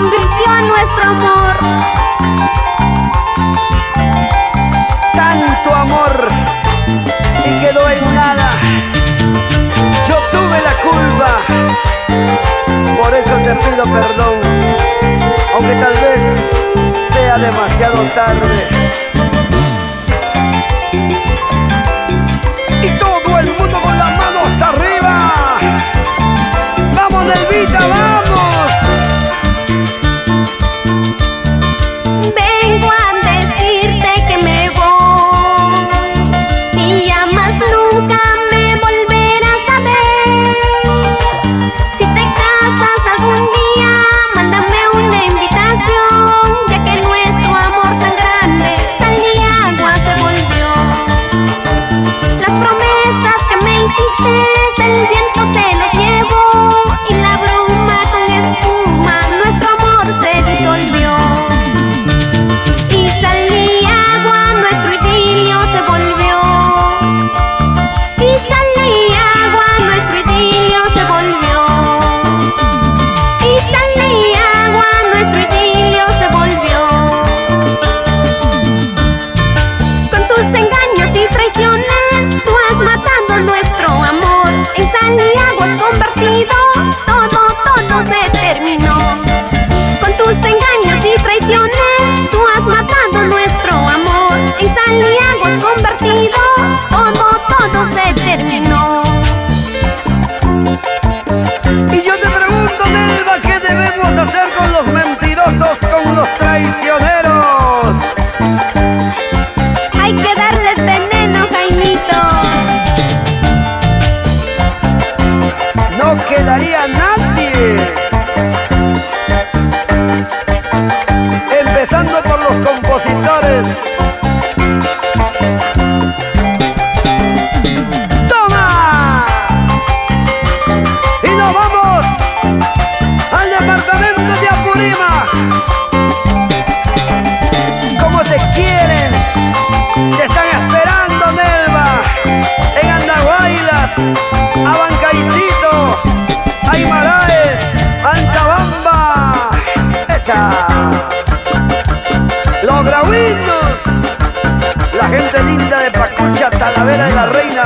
convirtió en nuestro amor. Tanto amor y quedó en nada. Yo tuve la culpa, por eso te pido perdón, aunque tal vez sea demasiado tarde. Y todo el mundo con las manos arriba. ¡Vamos, Nelvita, vamos! Vengo a decirte que me voy y ya más nunca me volverás a ver. Si te casas algún día, mándame una invitación, ya que nuestro amor tan grande sal y agua se volvió. Las promesas que me hiciste, el viento se los llevó, y la bruma con espuma nuestro amor se disolvió. Y sal y agua nuestro idilio se volvió. Y sal y agua nuestro idilio se volvió. Y sal y agua nuestro idilio se volvió. Con tus engaños y traiciones tú has matado nuestro amor. En sal y agua has convertido, todo se terminó. Con tus engaños y traiciones tú has matado nuestro amor. En sal y agua has convertido, todo se terminó. Y yo te pregunto, Nelva, ¿qué debemos hacer con los mentirosos, con los traicioneros? Hay que darles veneno, Jaimito. No quedaría nadie. Empezando por los compositores. ¡Toma! Y nos vamos al departamento de Apurímac. ¿Cómo te quieren? Te están esperando, Nelva. En Andahuaylas, Abancaicito, Aymaraes, Antabamba. ¡Echa! Los Grauitos, la gente linda de Pacocha, Talavera de la Reina.